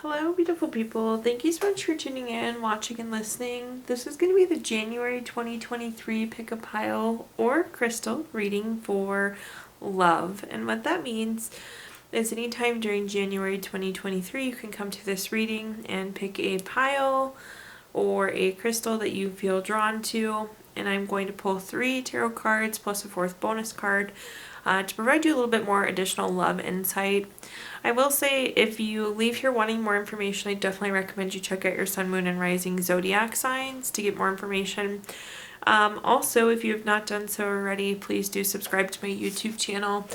Hello, beautiful people. Thank you so much for tuning in, watching, and listening. This is going to be the January 2023 Pick a Pile or Crystal reading for love. And what that means is anytime during January 2023, you can come to this reading and pick a pile or a crystal that you feel drawn to. And I'm going to pull 3 tarot cards plus a 4th bonus card to provide you a little bit more additional love insight. I will say if you leave here wanting more information, I definitely recommend you check out your sun, moon, and rising zodiac signs to get more information. Also, if you have not done so already, please do subscribe to my YouTube channel.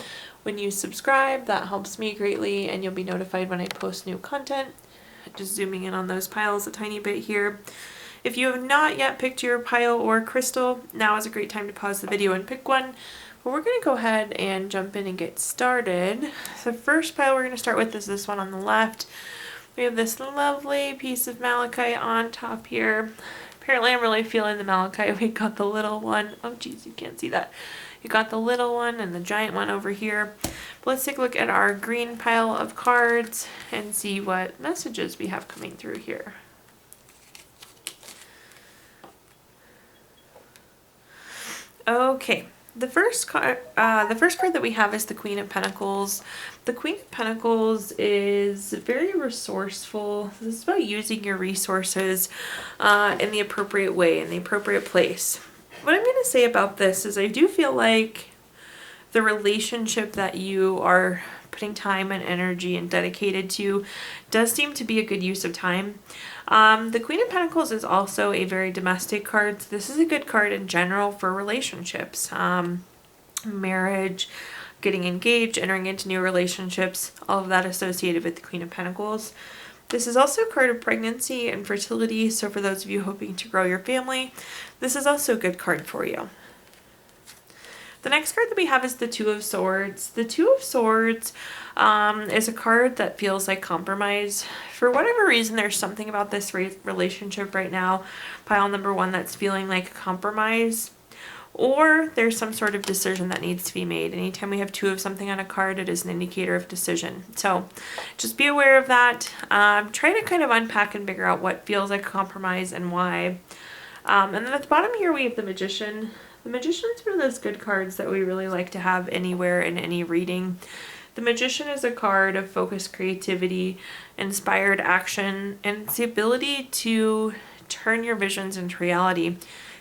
When you subscribe, that helps me greatly and you'll be notified when I post new content. Just zooming in on those piles a tiny bit here. If you have not yet picked your pile or crystal, now is a great time to pause the video and pick one. But we're going to go ahead and jump in and get started. So the first pile we're going to start with is this one on the left. We have this lovely piece of malachite on top here. Apparently I'm really feeling the malachite. We got the little one. Oh geez, you can't see that. You got the little one and the giant one over here. But let's take a look at our green pile of cards and see what messages we have coming through here. Okay. The first card that we have is the Queen of Pentacles. The Queen of Pentacles is very resourceful. This is about using your resources in the appropriate way, in the appropriate place. What I'm going to say about this is I do feel like the relationship that you are putting time and energy and dedicated to does seem to be a good use of time. The Queen of Pentacles is also a very domestic card. So this is a good card in general for relationships, marriage, getting engaged, entering into new relationships, all of that associated with the Queen of Pentacles. This is also a card of pregnancy and fertility. So for those of you hoping to grow your family, this is also a good card for you. The next card that we have is the Two of Swords. The Two of Swords is a card that feels like compromise. For whatever reason, there's something about this relationship right now, pile number 1, that's feeling like a compromise. Or there's some sort of decision that needs to be made. Anytime we have 2 of something on a card, it is an indicator of decision. So just be aware of that. Try to kind of unpack and figure out what feels like a compromise and why. And then at the bottom here, we have the Magician. The Magician is one of those good cards that we really like to have anywhere in any reading. The Magician is a card of focused creativity, inspired action, and it's the ability to turn your visions into reality.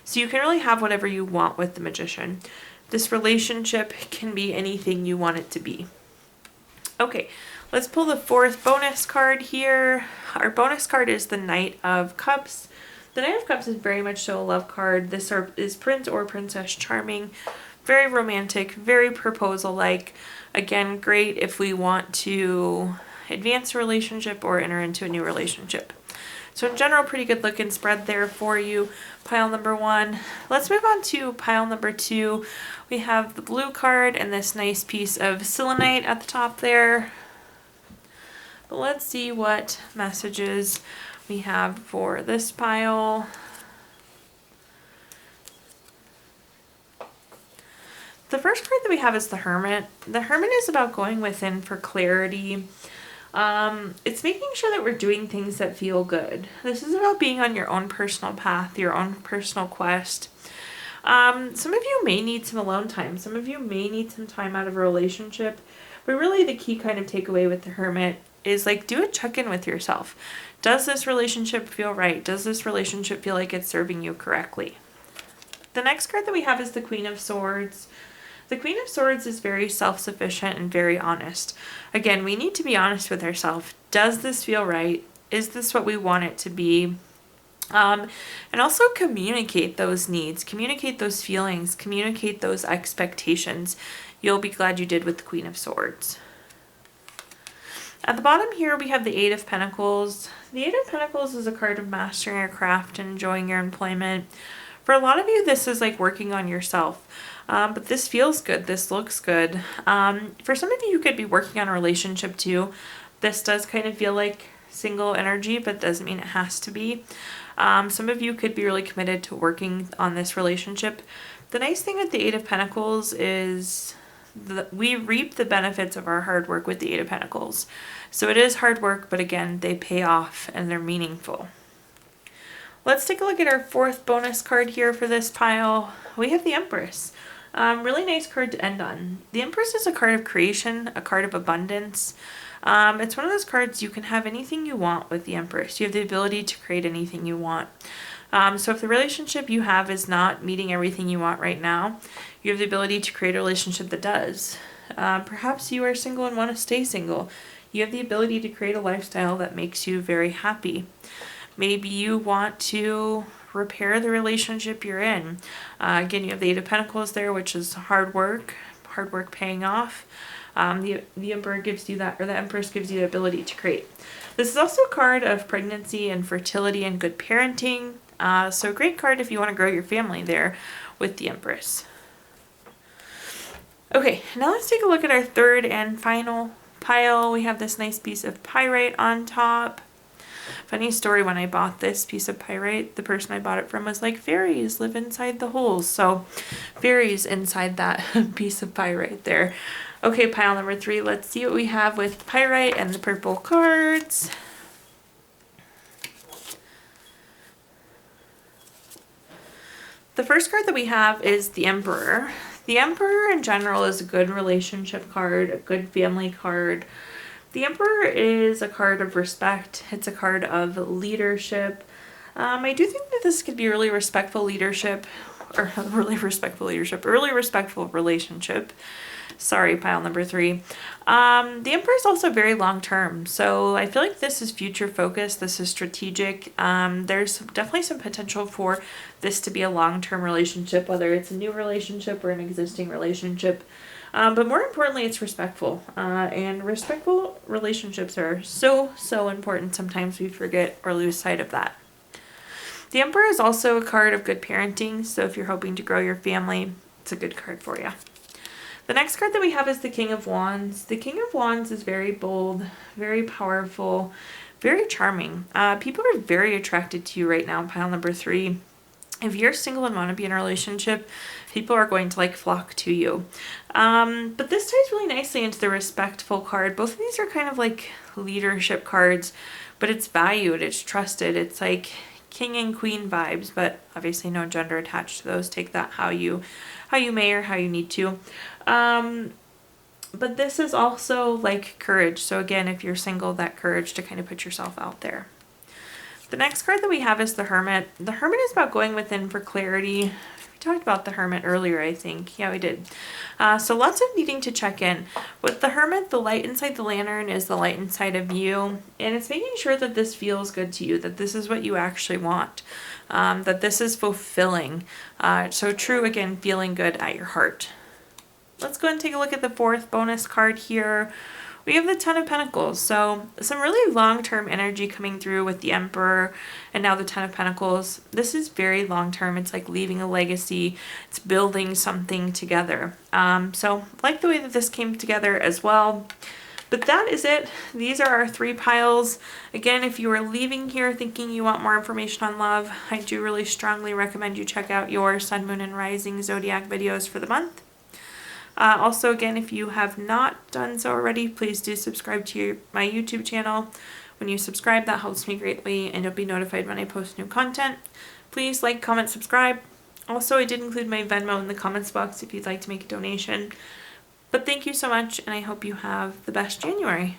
So you can really have whatever you want with the Magician. This relationship can be anything you want it to be. Okay, let's pull the 4th bonus card here. Our bonus card is the Knight of Cups. The Knight of Cups is very much so a love card. This is Prince or Princess Charming. Very romantic, very proposal-like. Again, great if we want to advance a relationship or enter into a new relationship. So in general, pretty good looking spread there for you. Pile number 1. Let's move on to pile number 2. We have the blue card and this nice piece of selenite at the top there. But let's see what messages we have for this pile. The first card that we have is the Hermit. The Hermit is about going within for clarity. It's making sure that we're doing things that feel good. This is about being on your own personal path, your own personal quest. Some of you may need some alone time. Some of you may need some time out of a relationship. But really the key kind of takeaway with the Hermit is like do a check-in with yourself. Does this relationship feel right? Does this relationship feel like it's serving you correctly? The next card that we have is the Queen of Swords. The Queen of Swords is very self-sufficient and very honest. Again, we need to be honest with ourselves. Does this feel right? Is this what we want it to be? And also communicate those needs, communicate those feelings, communicate those expectations. You'll be glad you did with the Queen of Swords. At the bottom here, we have the 8 of Pentacles. The 8 of Pentacles is a card of mastering your craft and enjoying your employment. For a lot of you, this is like working on yourself. But this feels good. This looks good. For some of you, you could be working on a relationship too. This does kind of feel like single energy, but doesn't mean it has to be. Some of you could be really committed to working on this relationship. The nice thing with the 8 of Pentacles is we reap the benefits of our hard work with the Eight of Pentacles. So it is hard work, but again, they pay off and they're meaningful. Let's take a look at our fourth bonus card here for this pile. We have the Empress. Really nice card to end on. The Empress is a card of creation, a card of abundance. It's one of those cards you can have anything you want with the Empress. You have the ability to create anything you want. So if the relationship you have is not meeting everything you want right now, you have the ability to create a relationship that does. Perhaps you are single and want to stay single. You have the ability to create a lifestyle that makes you very happy. Maybe you want to repair the relationship you're in. Again, you have the Eight of Pentacles there, which is hard work paying off. The Emperor gives you that, or the Empress gives you the ability to create. This is also a card of pregnancy and fertility and good parenting. So a great card if you want to grow your family there with the Empress. Okay, now let's take a look at our third and final pile. We have this nice piece of pyrite on top. Funny story, when I bought this piece of pyrite, the person I bought it from was like, fairies live inside the holes. So fairies inside that piece of pyrite there. Okay, pile number 3, let's see what we have with pyrite and the purple cards. The first card that we have is the Emperor. The Emperor in general is a good relationship card, a good family card. The Emperor is a card of respect. It's a card of leadership. I do think that this could be a really respectful leadership, or a really respectful leadership, a really respectful relationship. Sorry, pile number 3. The Emperor is also very long-term, so I feel like this is future-focused. This is strategic. There's definitely some potential for this to be a long-term relationship, whether it's a new relationship or an existing relationship. But more importantly, it's respectful. And respectful relationships are so important. Sometimes we forget or lose sight of that. The Emperor is also a card of good parenting, so if you're hoping to grow your family, it's a good card for you. The next card that we have is the King of Wands. The King of Wands is very bold, very powerful, very charming. People are very attracted to you right now, pile number 3. If you're single and want to be in a relationship, people are going to like flock to you. But this ties really nicely into the respectful card. Both of these are kind of like leadership cards, but it's valued, it's trusted, it's like king and queen vibes, but obviously no gender attached to those. Take that how you may or how you need to. But this is also like courage. So again, if you're single, that courage to kind of put yourself out there. The next card that we have is the Hermit. The Hermit is about going within for clarity. We talked about the Hermit earlier, I think. Yeah, we did. So lots of needing to check in. With the Hermit, the light inside the lantern is the light inside of you. And it's making sure that this feels good to you, that this is what you actually want, that this is fulfilling. So true, again, feeling good at your heart. Let's go and take a look at the fourth bonus card here. We have the Ten of Pentacles. So some really long-term energy coming through with the Emperor and now the Ten of Pentacles. This is very long-term. It's like leaving a legacy. It's building something together. So I like the way that this came together as well. But that is it. These are our 3 piles. Again, if you are leaving here thinking you want more information on love, I do really strongly recommend you check out your Sun, Moon, and Rising Zodiac videos for the month. Also, again, if you have not done so already, please do subscribe to my YouTube channel. When you subscribe, that helps me greatly, and you'll be notified when I post new content. Please like, comment, subscribe. Also, I did include my Venmo in the comments box if you'd like to make a donation. But thank you so much, and I hope you have the best January.